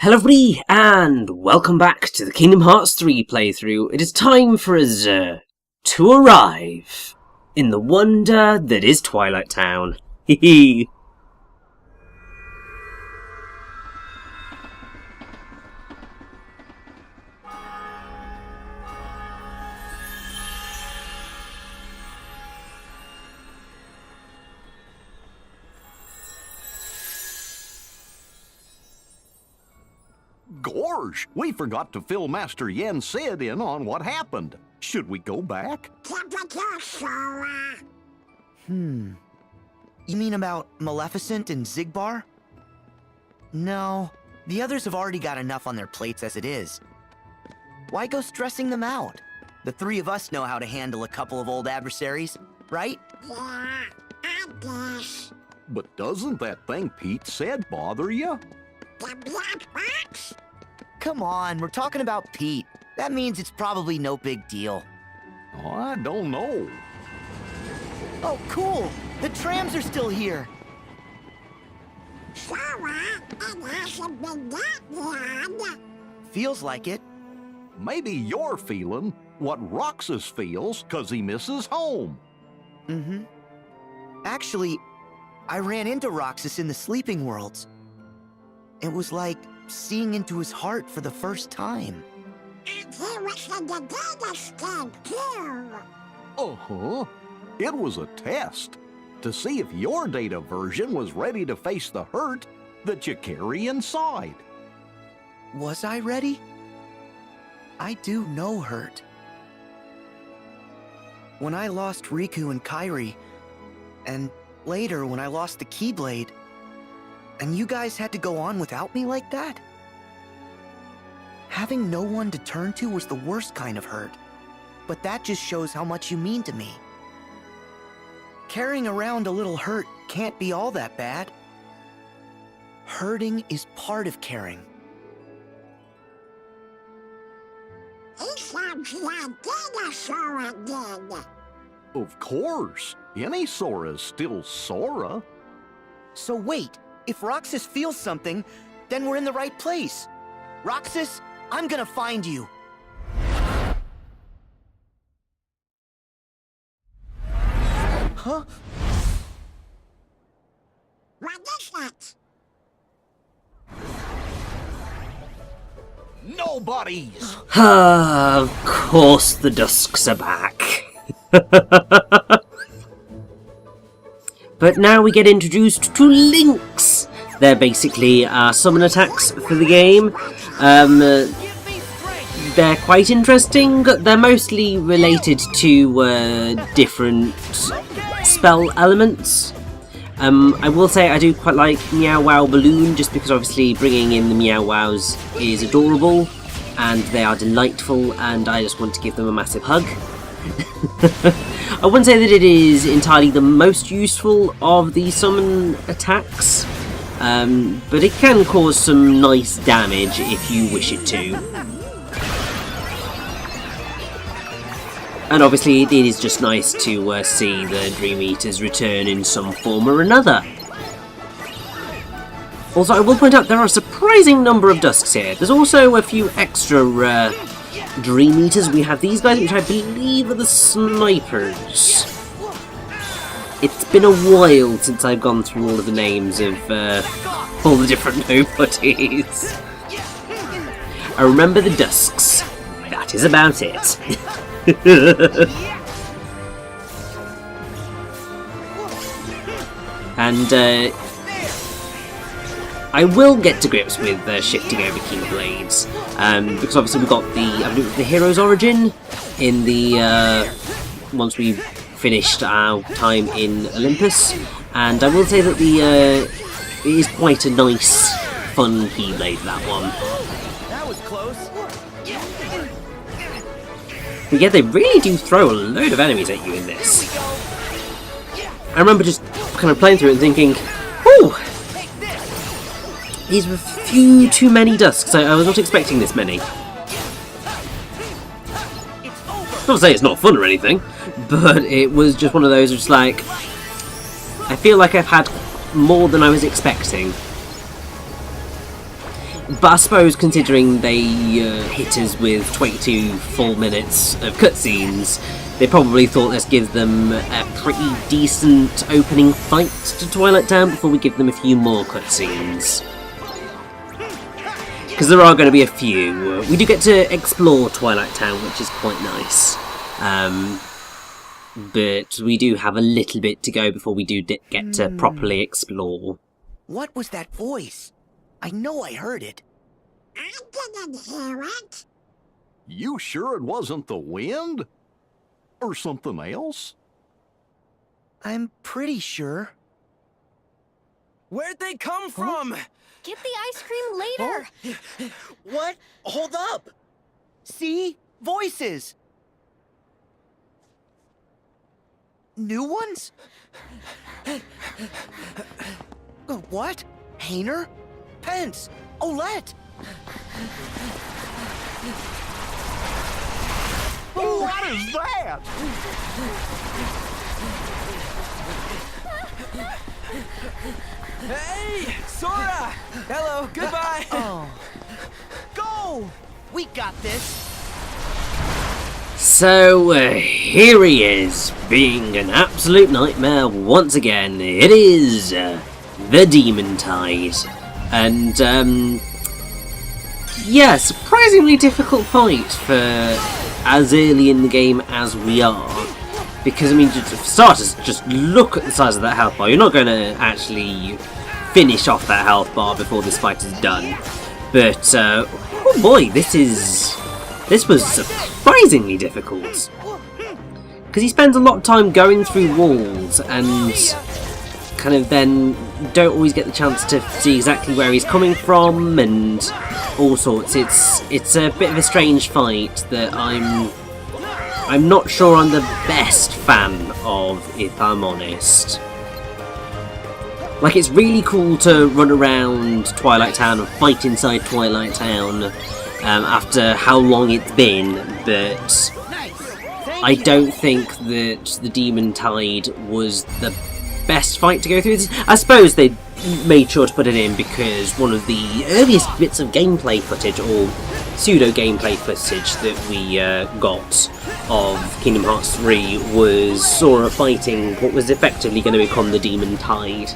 Hello everybody, and welcome back to the Kingdom Hearts 3 playthrough. It is time for us to arrive in the wonder that is Twilight Town. Hehe. Gorge, we forgot to fill Master Yen Sid in on what happened. Should we go back? You mean about Maleficent and Zigbar? No, the others have already got enough on their plates as it is. Why go stressing them out? The three of us know how to handle a couple of old adversaries, right? Yeah, I guess. But doesn't that thing Pete said bother you? The black box? Come on, we're talking about Pete. That means it's probably no big deal. Oh, I don't know. Oh, cool! The trams are still here! Sora, it hasn't been that long. Feels like it. Maybe you're feeling what Roxas feels 'cause he misses home. Actually, I ran into Roxas in the Sleeping Worlds. It was like seeing into his heart for the first time. And he was in the data scan too. Uh-huh. It was a test to see if your data version was ready to face the hurt that you carry inside. Was I ready? I do know hurt. When I lost Riku and Kairi, and later when I lost the Keyblade, and you guys had to go on without me like that? Having no one to turn to was the worst kind of hurt, but that just shows how much you mean to me. Carrying around a little hurt can't be all that bad. Hurting is part of caring. He sounds like data Sora did. Of course. Any Sora's still Sora. So wait, if Roxas feels something, then we're in the right place. Roxas, I'm gonna find you. Huh? What is that? Nobody's! Of course the Dusks are back. But now we get introduced to Lynx. They're basically summon attacks for the game. They're quite interesting. They're mostly related to different spell elements. I will say I do quite like Meow Wow Balloon, just because obviously bringing in the Meow Wows is adorable, and they are delightful, and I just want to give them a massive hug. I wouldn't say that it is entirely the most useful of the summon attacks, but it can cause some nice damage if you wish it to. And obviously it is just nice to see the Dream Eaters return in some form or another. Also, I will point out there are a surprising number of Dusks here. There's also a few extra Dream Eaters. We have these guys, which I believe are the snipers. It's been a while since I've gone through all of the names of all the different nobodies. I remember the Dusks. That is about it. And I will get to grips with shifting over Keyblades, because obviously we've got the hero's origin in the once we've finished our time in Olympus, and I will say that it is quite a nice, fun Keyblade, that one. That was close. But yeah, they really do throw a load of enemies at you in this. I remember just kind of playing through it and thinking, "Ooh, these were a few too many Dusks. I was not expecting this many." Not to say it's not fun or anything, but it was just one of those, just like, I feel like I've had more than I was expecting. But I suppose considering they hit us with 22 full minutes of cutscenes, they probably thought let's give them a pretty decent opening fight to Twilight Town before we give them a few more cutscenes. Because there are going to be a few. We do get to explore Twilight Town, which is quite nice. But we do have a little bit to go before we do get to properly explore. What was that voice? I know I heard it. I didn't hear it. You sure it wasn't the wind? Or something else? I'm pretty sure. Where'd they come from? Get the ice cream later! What? Hold up! See? Voices! New ones? What? Hayner? Pence? Olette? What is that? Hey, Sora! Hello, goodbye! Oh. Go! We got this! So, here he is, being an absolute nightmare once again. It is the Demon Tide. And, yeah, surprisingly difficult fight for as early in the game as we are. Because, I mean, for starters, just look at the size of that health bar. You're not going to actually finish off that health bar before this fight is done. But, oh boy, this was surprisingly difficult. Because he spends a lot of time going through walls and kind of then don't always get the chance to see exactly where he's coming from and all sorts. It's a bit of a strange fight that I'm not sure I'm the best fan of, if I'm honest. Like, it's really cool to run around Twilight Town and fight inside Twilight Town after how long it's been, but I don't think that the Demon Tide was the best fight to go through. I suppose they made sure to put it in because one of the earliest bits of gameplay footage, or pseudo-gameplay footage, that we got of Kingdom Hearts 3 was Sora fighting what was effectively going to become the Demon Tide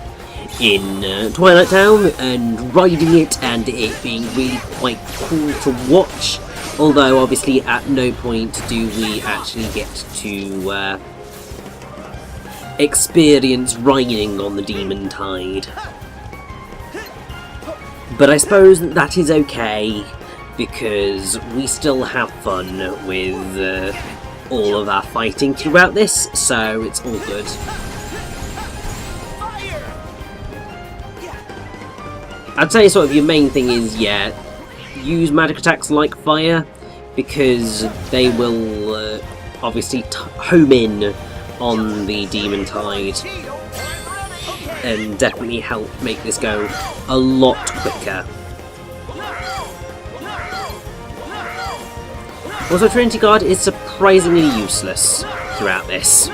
in Twilight Town and riding it, and it being really quite cool to watch, although obviously at no point do we actually get to experience riding on the Demon Tide. But I suppose that is okay, because we still have fun with all of our fighting throughout this, so it's all good. I'd say sort of your main thing is, yeah, use magic attacks like fire, because they will obviously home in on the Demon Tide and definitely help make this go a lot quicker. Also, Trinity Guard is surprisingly useless throughout this.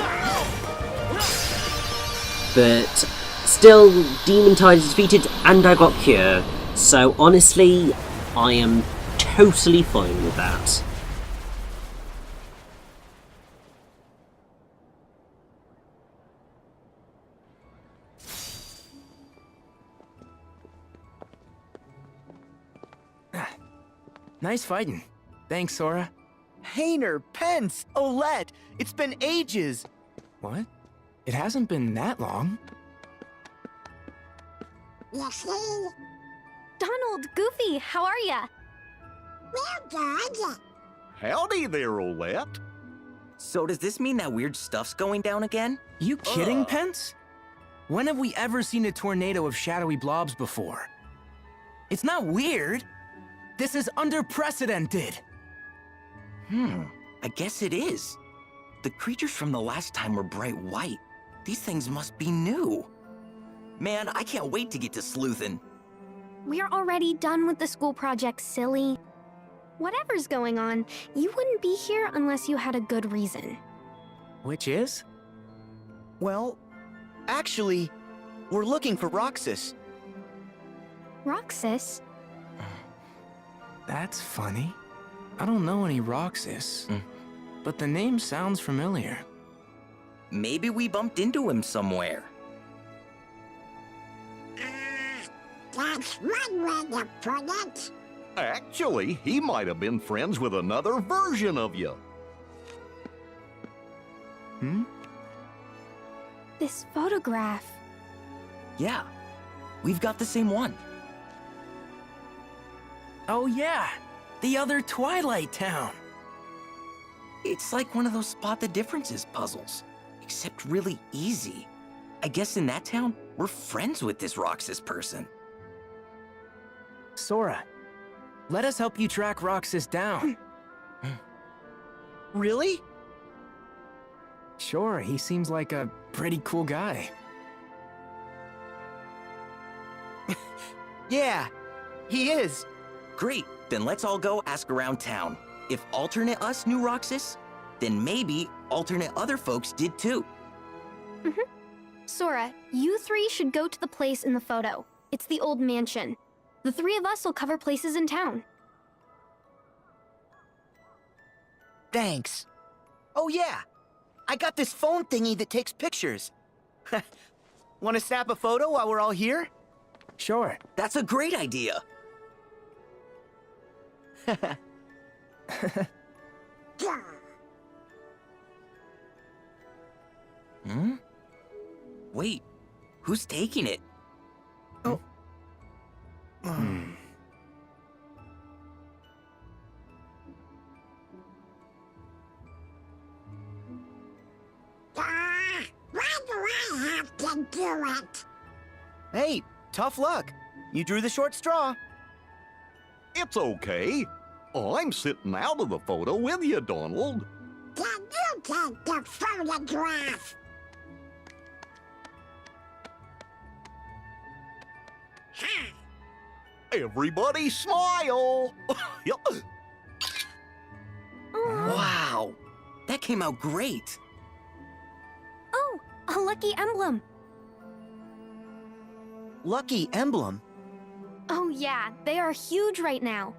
But still, Demon Tide is defeated and I got Cure, so honestly, I am totally fine with that. Nice fighting. Thanks, Sora. Hayner, Pence, Olette, it's been ages. What? It hasn't been that long. You see? Donald, Goofy, how are ya? We're good. Howdy there, Olette. So does this mean that weird stuff's going down again? You kidding, Pence? When have we ever seen a tornado of shadowy blobs before? It's not weird. This is unprecedented. I guess it is. The creatures from the last time were bright white. These things must be new. Man, I can't wait to get to sleuthin'. We're already done with the school project, silly. Whatever's going on, you wouldn't be here unless you had a good reason. Which is? Well, actually, we're looking for Roxas. Roxas? That's funny. I don't know any Roxas, but the name sounds familiar. Maybe we bumped into him somewhere. That's one way to put it. Actually, he might have been friends with another version of you. This photograph. Yeah, we've got the same one. Oh yeah, the other Twilight Town. It's like one of those spot the differences puzzles, except really easy. I guess in that town, we're friends with this Roxas person. Sora, let us help you track Roxas down. Really? Sure, he seems like a pretty cool guy. Yeah, he is. Great, then let's all go ask around town. If alternate us knew Roxas, then maybe alternate other folks did too. Sora, you three should go to the place in the photo. It's the old mansion. The three of us will cover places in town. Thanks. Oh yeah, I got this phone thingy that takes pictures. Want to snap a photo while we're all here? Sure. That's a great idea. Wait, who's taking it? Why do I have to do it? Hey, tough luck. You drew the short straw. It's okay. I'm sitting out of the photo with you, Donald. Can you take the photograph? Everybody smile! Yep. Wow, that came out great. Oh, a lucky emblem. Lucky emblem. Oh yeah, they are huge right now.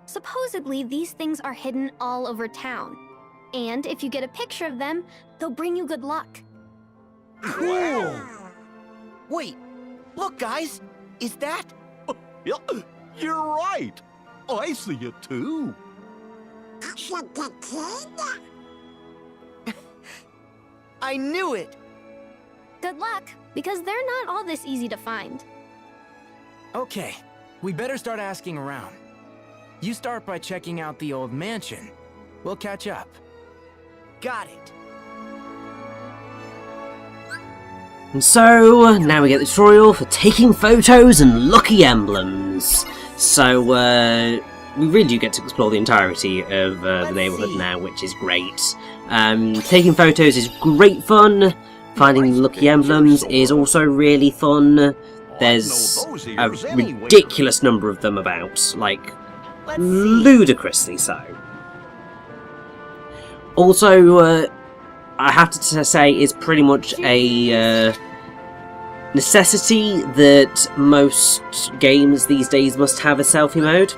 Supposedly, these things are hidden all over town. And if you get a picture of them, they'll bring you good luck. Cool. Wait, look guys, is that? Yep, you're right. I see it too. Should the kid? I knew it. Good luck, because they're not all this easy to find. Okay, we better start asking around. You start by checking out the old mansion. We'll catch up. Got it. And so, now we get the tutorial for taking photos and lucky emblems. So, we really do get to explore the entirety of the neighbourhood now, which is great. Taking photos is great fun. Finding lucky emblems is also really fun. There's a ridiculous number of them about, like, ludicrously so. Also, I have to say, it's pretty much a necessity that most games these days must have a selfie mode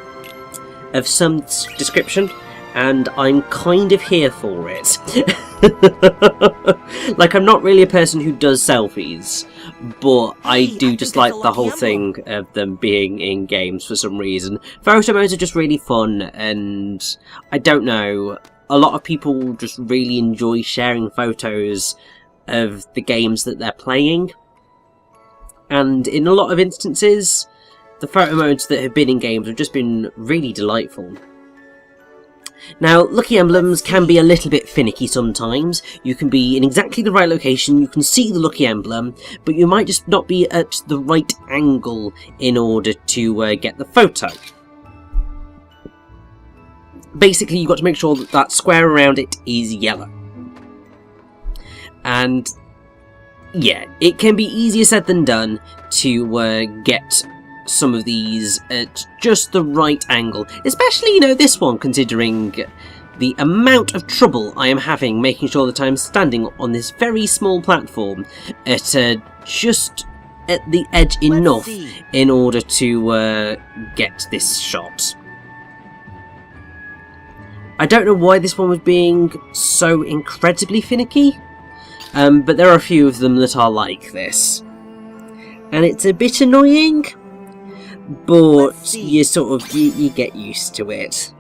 of some description, and I'm kind of here for it. Like, I'm not really a person who does selfies, but I do just like the whole thing of them being in games for some reason. Photo modes are just really fun, and I don't know, a lot of people just really enjoy sharing photos of the games that they're playing. And in a lot of instances, the photo modes that have been in games have just been really delightful. Now, lucky emblems can be a little bit finicky sometimes. You can be in exactly the right location, you can see the lucky emblem, but you might just not be at the right angle in order to get the photo. Basically, you've got to make sure that that square around it is yellow. And yeah, it can be easier said than done to get some of these at just the right angle. Especially, you know, this one, considering the amount of trouble I am having making sure that I'm standing on this very small platform at just at the edge enough in order to get this shot. I don't know why this one was being so incredibly finicky, but there are a few of them that are like this. And it's a bit annoying, but you sort of, you get used to it.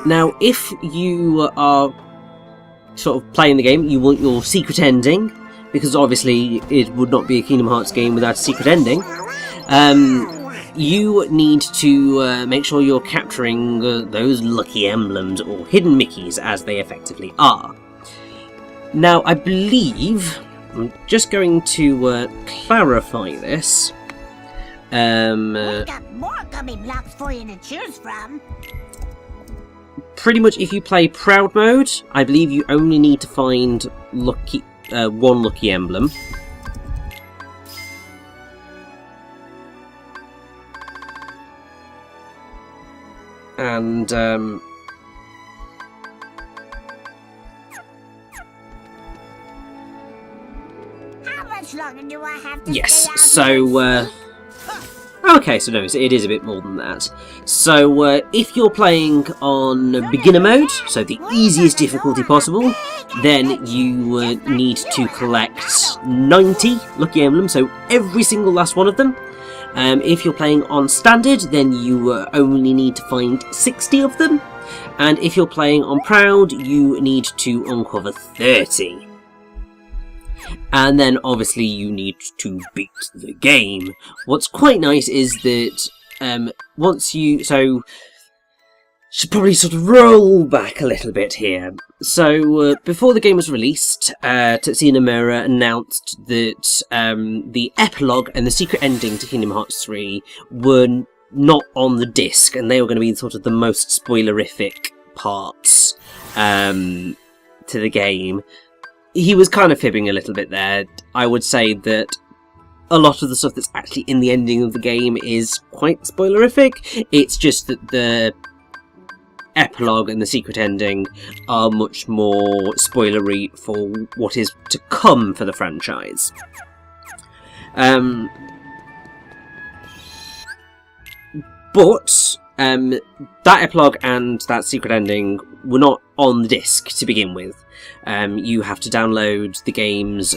Now, if you are sort of playing the game, you want your secret ending, because obviously it would not be a Kingdom Hearts game without a secret ending. You need to make sure you're capturing those lucky emblems, or hidden Mickeys, as they effectively are. Now, I believe, I'm just going to clarify this. We got more gummy blocks for you to choose from. Pretty much, if you play Proud Mode, I believe you only need to find one lucky emblem. And, How much longer do I have to yes, stay out so, okay, so no, it is a bit more than that. So, if you're playing on beginner mode, so the easiest difficulty possible, then you need to collect 90 lucky emblems, so every single last one of them. If you're playing on standard, then you only need to find 60 of them. And if you're playing on proud, you need to uncover 30. And then obviously you need to beat the game. What's quite nice is that once you... So, should probably sort of roll back a little bit here. So, before the game was released, Tetsuya Nomura announced that the epilogue and the secret ending to Kingdom Hearts 3 were not on the disc, and they were going to be sort of the most spoilerific parts to the game. He was kind of fibbing a little bit there. I would say that a lot of the stuff that's actually in the ending of the game is quite spoilerific. It's just that the epilogue and the secret ending are much more spoilery for what is to come for the franchise. But that epilogue and that secret ending were not on the disc to begin with. You have to download the game's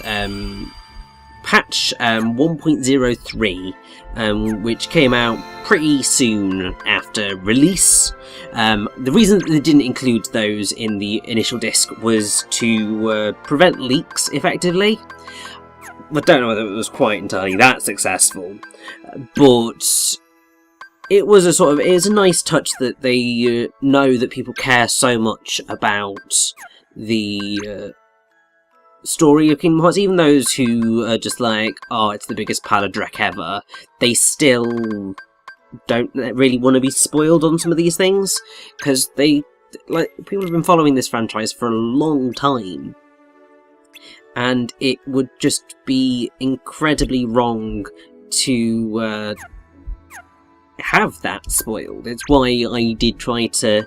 patch 1.03, which came out pretty soon after release. The reason that they didn't include those in the initial disc was to prevent leaks, effectively. I don't know whether it was quite entirely that successful, but it was a nice touch that they know that people care so much about the story of Kingdom Hearts. Even those who are just like, oh, it's the biggest pile of dreck ever, they still don't really want to be spoiled on some of these things, because people have been following this franchise for a long time, and it would just be incredibly wrong to have that spoiled. It's why I did try to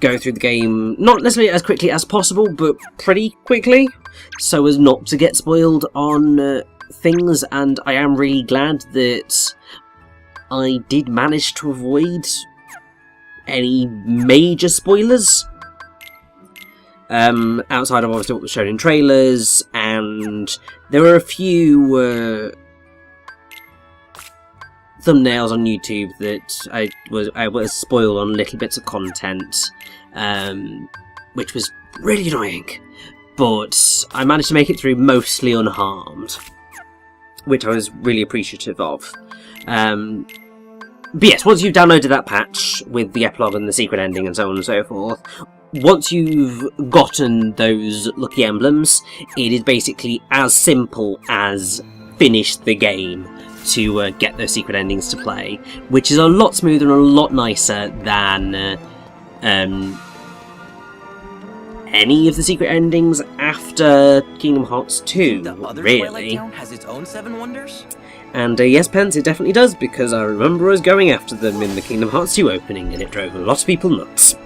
go through the game, not necessarily as quickly as possible, but pretty quickly, so as not to get spoiled on things, and I am really glad that I did manage to avoid any major spoilers. Outside of obviously what was shown in trailers, and there were a few thumbnails on YouTube that I was spoiled on little bits of content, which was really annoying. But I managed to make it through mostly unharmed, which I was really appreciative of. But yes, once you've downloaded that patch with the epilogue and the secret ending and so on and so forth, once you've gotten those lucky emblems, it is basically as simple as finish the game to get those secret endings to play, which is a lot smoother and a lot nicer than any of the secret endings after Kingdom Hearts 2, The other really. Twilight Town has its own 7 wonders? And yes, Pence, it definitely does, because I remember us going after them in the Kingdom Hearts 2 opening, and it drove a lot of people nuts.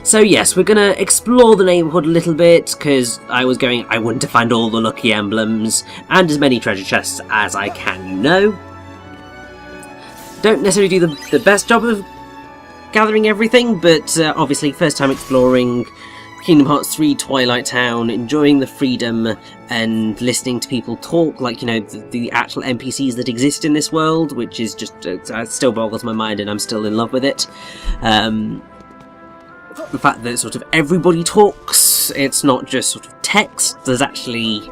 So yes, we're gonna explore the neighbourhood a little bit, because I want to find all the lucky emblems, and as many treasure chests as I can, you know. don't necessarily do the best job of gathering everything, but obviously first time exploring Kingdom Hearts 3 Twilight Town, enjoying the freedom and listening to people talk, like, you know, the actual NPCs that exist in this world, which is just, it still boggles my mind and I'm still in love with it. The fact that sort of everybody talks, it's not just sort of text, there's actually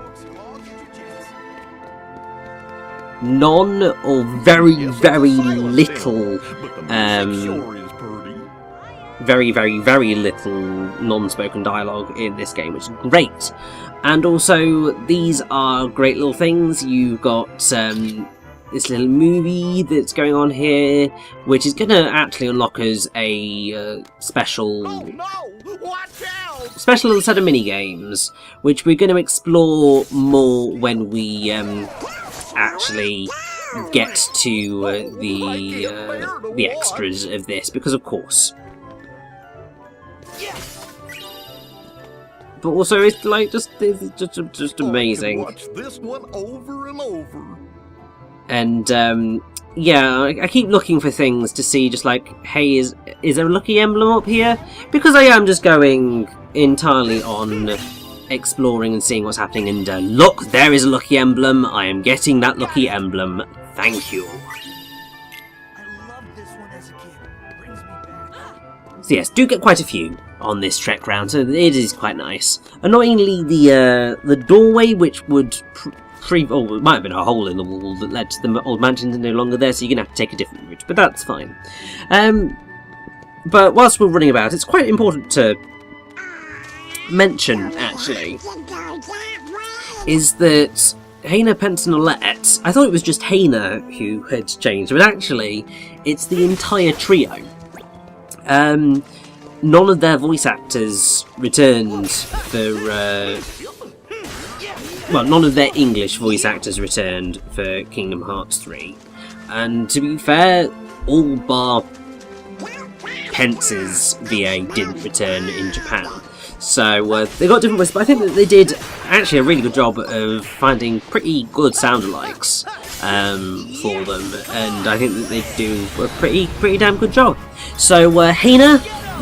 none or very little very little non-spoken dialogue in this game, which is great. And also, these are great little things. You've got this little movie that's going on here, which is going to actually unlock us a special little set of mini-games, which we're going to explore more when we actually get to the extras of this, because of course. But also, it's like just amazing. Watch this one over and over. And yeah, I keep looking for things to see, just like, hey, is there a lucky emblem up here? Because I am just going entirely on exploring and seeing what's happening. And look, there is a lucky emblem. I am getting that lucky emblem. Thank you. I loved this one as a kid. Brings me back. So yes, do get quite a few on this trek round, so it is quite nice. Annoyingly, the doorway, which would it might have been a hole in the wall that led to the old mansion, is no longer there, so you're gonna have to take a different route, but that's fine. But whilst we're running about, it's quite important to mention, actually, is that Haina, Pence and Alette, I thought it was just Haina who had changed, but actually, it's the entire trio. None of their voice actors returned for, well, none of their English voice actors returned for Kingdom Hearts 3. And to be fair, all bar Pence's VA didn't return in Japan. So they got different voices, but I think that they did actually a really good job of finding pretty good sound-alikes for them, and I think that they do a pretty damn good job. So Haina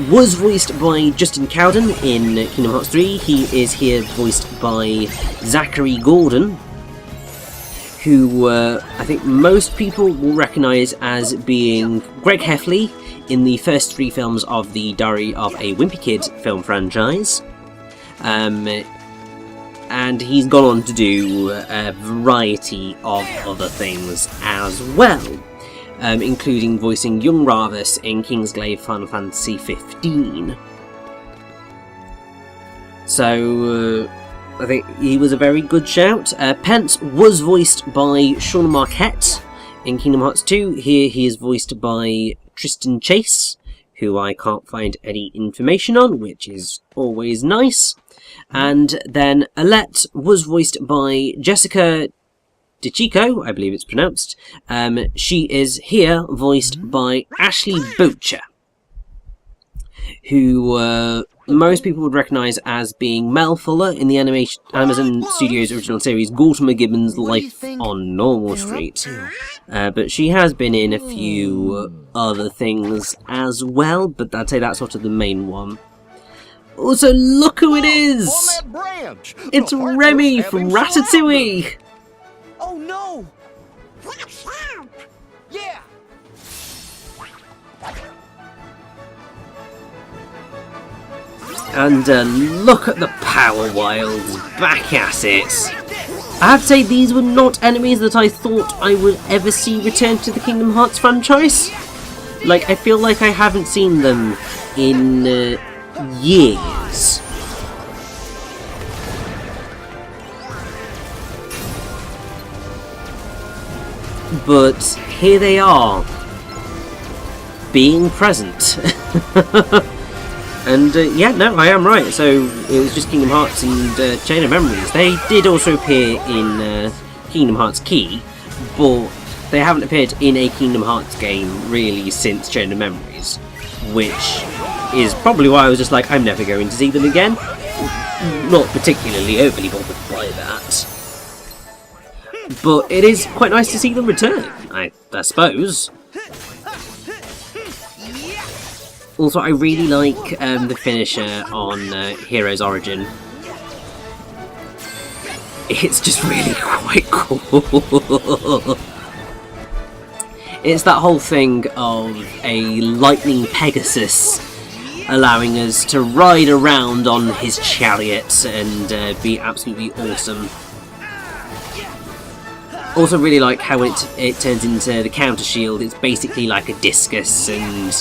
was voiced by Justin Cowden in Kingdom Hearts 3. He is here voiced by Zachary Gordon, who I think most people will recognise as being Greg Heffley in the first 3 films of the Diary of a Wimpy Kid film franchise. And he's gone on to do a variety of other things as well, including voicing young Ravus in Kingsglaive Final Fantasy XV. So I think he was a very good shout. Pence was voiced by Sean Marquette in Kingdom Hearts 2. Here he is voiced by Tristan Chase, who I can't find any information on, which is always nice. And then Alette was voiced by Jessica DeChico, I believe it's pronounced. She is here voiced by Ashley Boucher, who most people would recognise as being Mel Fuller in the Amazon Studios original series Gortimer Gibbons' Life on Normal Street. But she has been in a few other things as well, but I'd say that's sort of the main one. Also, look who it is! On that branch! It's Remy from Ratatouille! Oh no! Yeah! And look at the Power Wilds, back at it! I have to say, these were not enemies that I thought I would ever see return to the Kingdom Hearts franchise. Like, I feel like I haven't seen them in years. But here they are, being present. And yeah, no, I am right. So it was just Kingdom Hearts and Chain of Memories. They did also appear in Kingdom Hearts Key, but they haven't appeared in a Kingdom Hearts game really since Chain of Memories, which is probably why I was just like, I'm never going to see them again. Not particularly overly bothered by that. But it is quite nice to see them return, I suppose. Also, I really like the finisher on Hero's Origin. It's just really quite cool. It's that whole thing of a lightning Pegasus allowing us to ride around on his chariot and be absolutely awesome. Also really like how it turns into the counter shield. It's basically like a discus and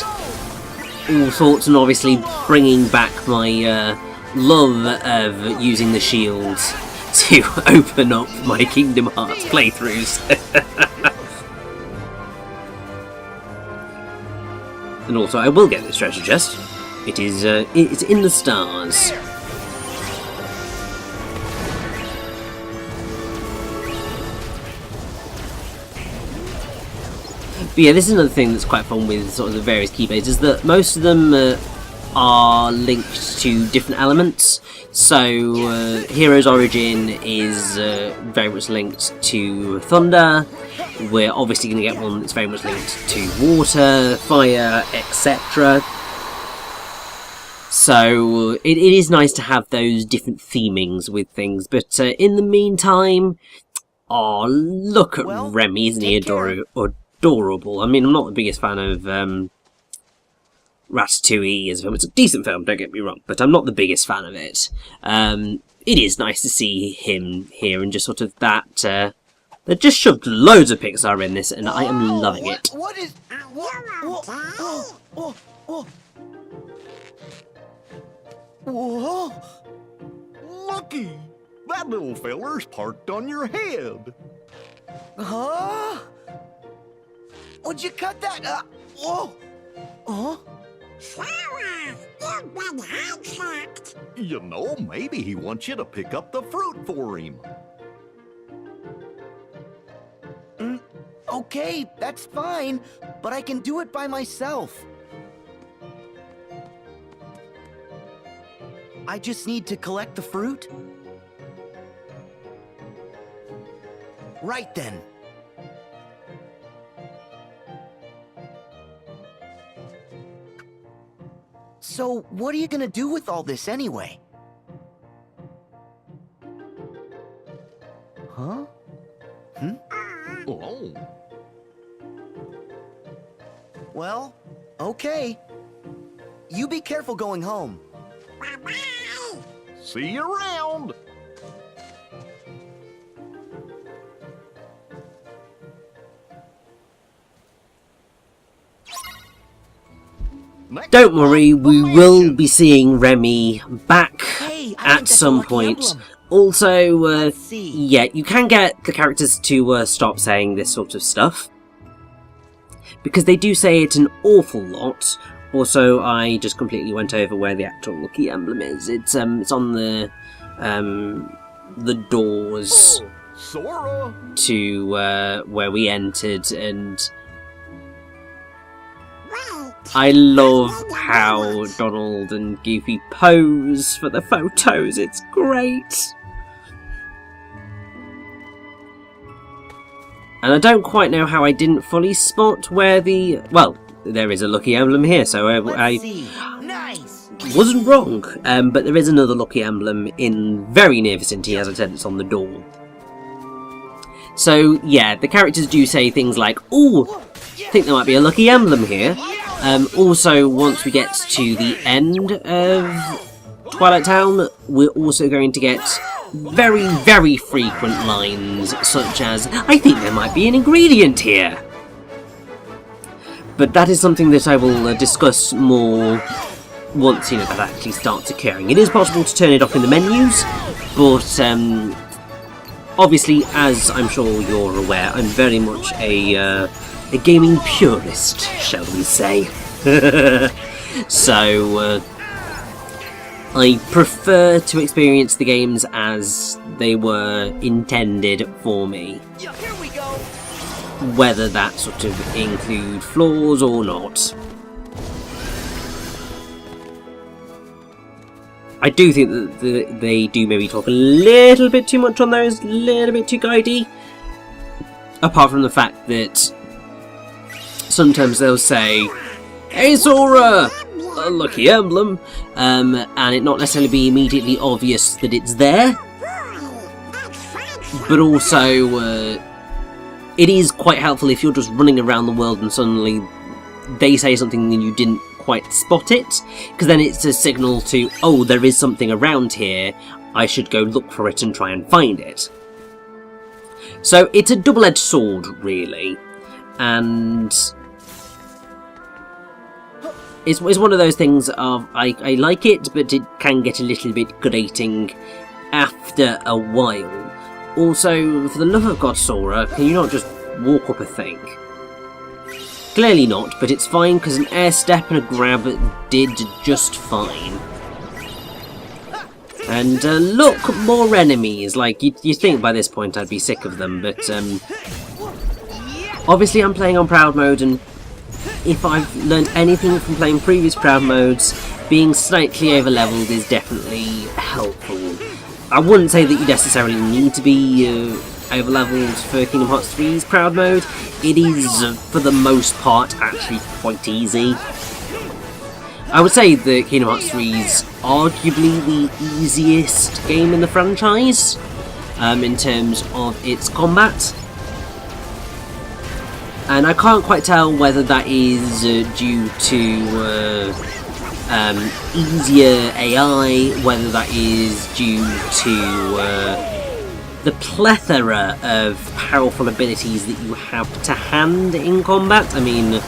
all sorts, and obviously bringing back my love of using the shield to open up my Kingdom Hearts playthroughs. And also, I will get this treasure chest. It is, it's in the stars. But yeah, this is another thing that's quite fun with sort of the various keyblades, is that most of them are linked to different elements. So, Hero's Origin is very much linked to thunder. We're obviously going to get one that's very much linked to water, fire, etc. So, it is nice to have those different themings with things, but in the meantime, oh, look at Remy, isn't he adorable? I mean, I'm not the biggest fan of Ratatouille as a film. It's a decent film, don't get me wrong, but I'm not the biggest fan of it. It is nice to see him here and just sort of that. They just shoved loads of Pixar in this, and I am loving it. What is... Whoa! Lucky! That little feller's parked on your head. Huh? Would you cut that? Whoa! Huh? You know, maybe he wants you to pick up the fruit for him. Okay, that's fine, but I can do it by myself. I just need to collect the fruit? Right then. So, what are you gonna do with all this anyway? Huh? Oh. Well, okay. You be careful going home. See you around. Don't worry, we will be seeing Remy back Hey, at some point. Also, yeah, you can get the characters to stop saying this sort of stuff, because they do say it an awful lot. Also, I just completely went over where the actual lucky emblem is. It's on the doors Sora. to where we entered, and I love how Donald and Goofy pose for the photos. It's great. And I don't quite know how I didn't fully spot where the... Well, there is a lucky emblem here, so I wasn't wrong. But there is another lucky emblem in very near vicinity. As I said, it's on the door. So, yeah, the characters do say things like, "Ooh, I think there might be a lucky emblem here." Also, once we get to the end of Twilight Town, we're also going to get very, very frequent lines, such as, "I think there might be an ingredient here." But that is something that I will discuss more once, you know, that actually starts occurring. It is possible to turn it off in the menus, but obviously, as I'm sure you're aware, I'm very much a gaming purist, shall we say. So, I prefer to experience the games as they were intended for me. Here we go. Whether that sort of include flaws or not. I do think that they do maybe talk a little bit too much on those, a little bit too guidey. Apart from the fact that sometimes they'll say, "Hey Sora! A lucky emblem," and it not necessarily be immediately obvious that it's there. But also, it is quite helpful if you're just running around the world and suddenly they say something and you didn't quite spot it, because then it's a signal to, oh, there is something around here, I should go look for it and try and find it. So it's a double-edged sword, really, and it's one of those things of, I like it, but it can get a little bit grating after a while. Also, for the love of God, Sora, can you not just walk up a thing? Clearly not, but it's fine because an air step and a grab did just fine. And look, more enemies. Like, you think by this point I'd be sick of them, but obviously I'm playing on Proud Mode, and if I've learned anything from playing previous Proud Modes, being slightly over-leveled is definitely helpful. I wouldn't say that you necessarily need to be over-leveled for Kingdom Hearts 3's Proud Mode. It is, for the most part, actually quite easy. I would say that Kingdom Hearts 3 is arguably the easiest game in the franchise, in terms of its combat. And I can't quite tell whether that is due to easier AI, whether that is due to the plethora of powerful abilities that you have to hand in combat. I mean,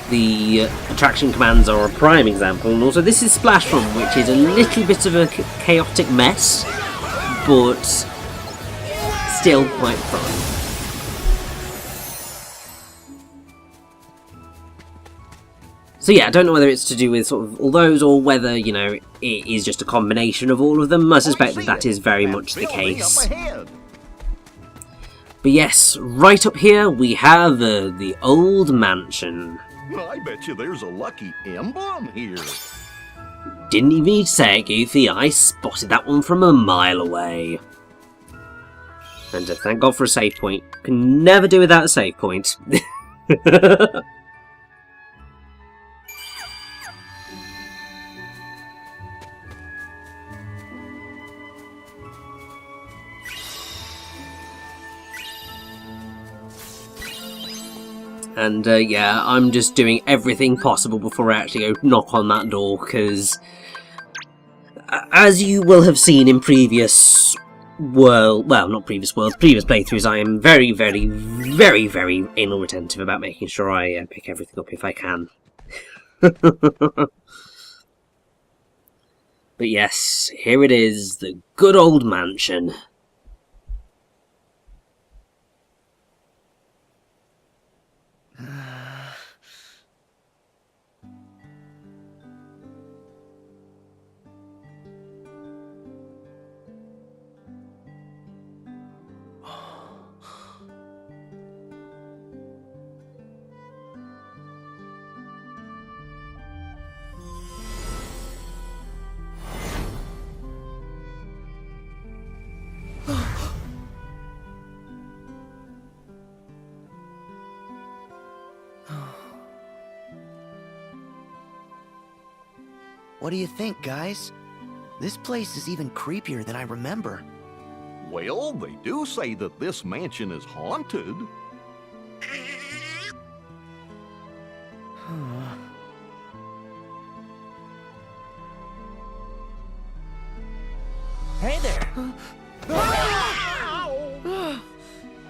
the attraction commands are a prime example, and also this is Splash Run, which is a little bit of a chaotic mess, but still quite fun. So yeah, I don't know whether it's to do with sort of all those, or whether, you know, it is just a combination of all of them. I suspect that that is very much the case. But yes, right up here we have the old mansion. I bet you there's a lucky emblem here. Didn't even need to say it, Goofy. I spotted that one from a mile away. And thank God for a save point. Can never do without a save point. And yeah, I'm just doing everything possible before I actually go knock on that door, because as you will have seen in previous previous playthroughs, I am very, very, very, very anal retentive about making sure I pick everything up if I can. But yes, here it is, the good old mansion. What do you think, guys? This place is even creepier than I remember. Well, they do say that this mansion is haunted. Hey there!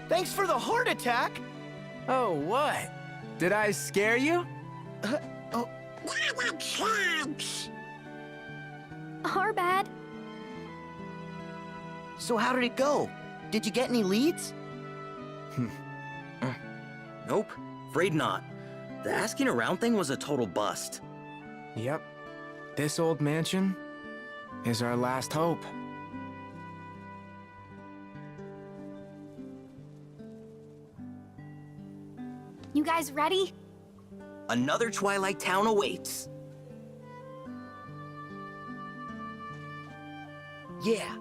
Thanks for the heart attack! Oh, what? Did I scare you? Our bad. So how did it go? Did you get any leads? Nope, afraid not. The asking around thing was a total bust. Yep. This old mansion is our last hope. You guys ready? Another Twilight Town awaits. Yeah.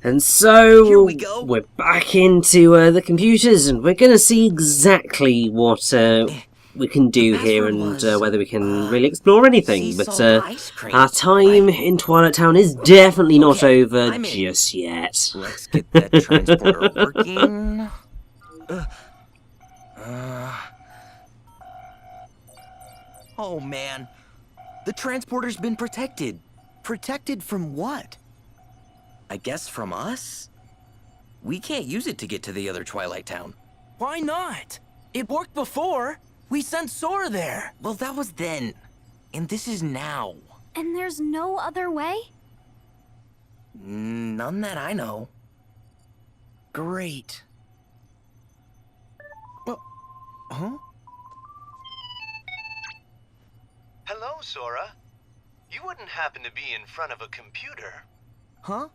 And so Here we go. we're back into the computers, and we're gonna see exactly what we can do here, and password was, whether we can really explore anything. sea But salt ice cream, our time in Twilight Town is definitely not Okay, over I'm in. just yet. Let's get that transporter working. Oh man, the transporter's been protected. Protected from what? I guess from us? We can't use it to get to the other Twilight Town. Why not? It worked before. We sent Sora there. Well, that was then. And this is now. And there's no other way? None that I know. Great. Huh? Hello, Sora. You wouldn't happen to be in front of a computer. Huh?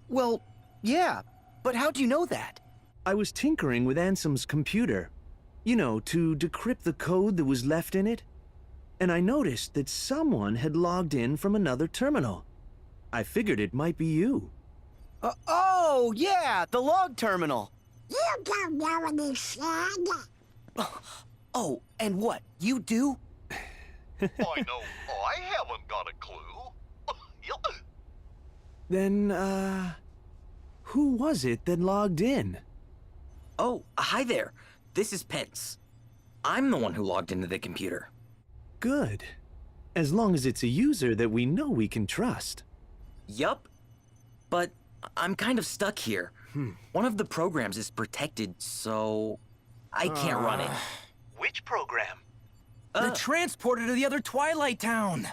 Well, yeah, but how'd you know that? I was tinkering with Ansem's computer. You know, to decrypt the code that was left in it. And I noticed that someone had logged in from another terminal. I figured it might be you. Oh, yeah, the log terminal. You don't know any shag. Oh, and what, you do? I know I haven't got a clue. Then, who was it that logged in? Oh, hi there. This is Pence. I'm the one who logged into the computer. Good. As long as it's a user that we know we can trust. Yup. But I'm kind of stuck here. One of the programs is protected, so I can't run it. Which program? The transporter to the other Twilight Town.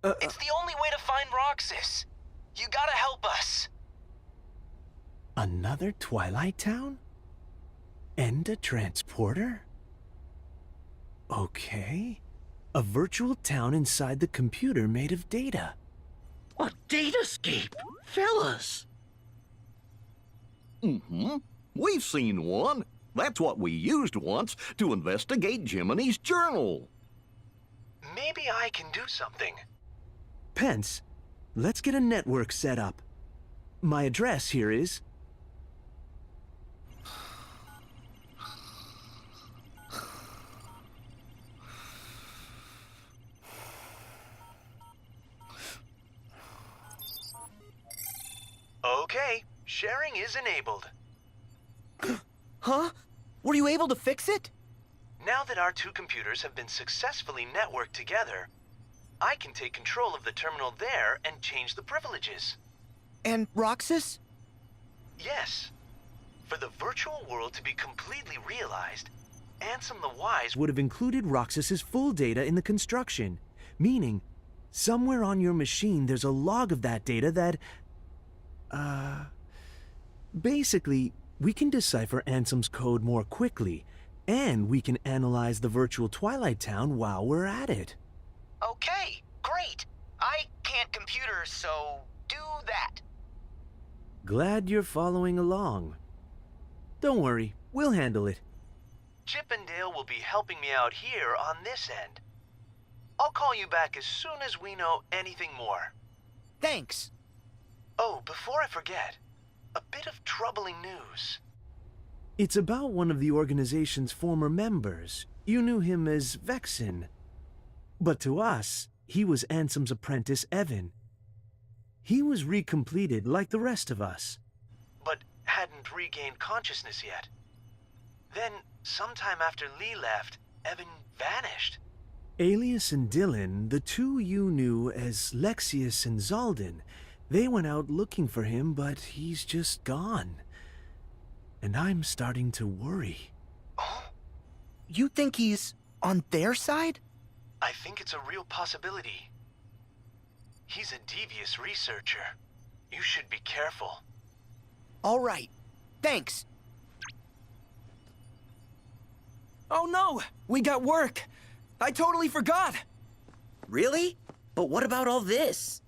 It's the only way to find Roxas. You gotta help us. Another Twilight Town? And a transporter? Okay. A virtual town inside the computer made of data. A datascape, fellas. We've seen one. That's what we used once to investigate Jiminy's journal. Maybe I can do something. Pence, let's get a network set up. My address here is... Okay, sharing is enabled. Huh? Were you able to fix it? Now that our two computers have been successfully networked together, I can take control of the terminal there and change the privileges. And Roxas? Yes. For the virtual world to be completely realized, Ansem the Wise would have included Roxas's full data in the construction, meaning somewhere on your machine there's a log of that data that... Basically, we can decipher Ansem's code more quickly, and we can analyze the virtual Twilight Town while we're at it. Okay, great. I can't computer, so do that. Glad you're following along. Don't worry, we'll handle it. Chip and Dale will be helping me out here on this end. I'll call you back as soon as we know anything more. Thanks. Oh, before I forget, a bit of troubling news. It's about one of the organization's former members. You knew him as Vexen. But to us, he was Ansem's apprentice, Evan. He was recompleted like the rest of us. But hadn't regained consciousness yet. Then, sometime after Lee left, Evan vanished. Alias and Dylan, the two you knew as Lexius and Zaldin, they went out looking for him, but he's just gone. And I'm starting to worry. Oh? You think he's on their side? I think it's a real possibility. He's a devious researcher. You should be careful. All right. Thanks. Oh no! We got work! I totally forgot! Really? But what about all this?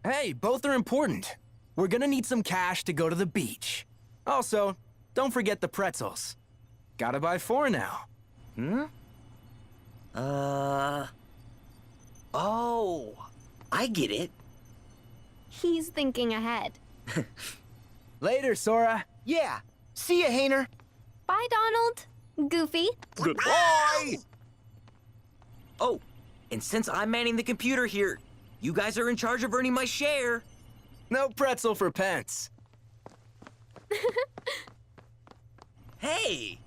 Hey, both are important. We're gonna need some cash to go to the beach. Also, don't forget the pretzels. Gotta buy 4 now. Oh, I get it. He's thinking ahead. Later, Sora. Yeah. See ya, Hayner. Bye, Donald. Goofy. Goodbye! Oh, and since I'm manning the computer here, you guys are in charge of earning my share. No pretzel for Pence. Hey!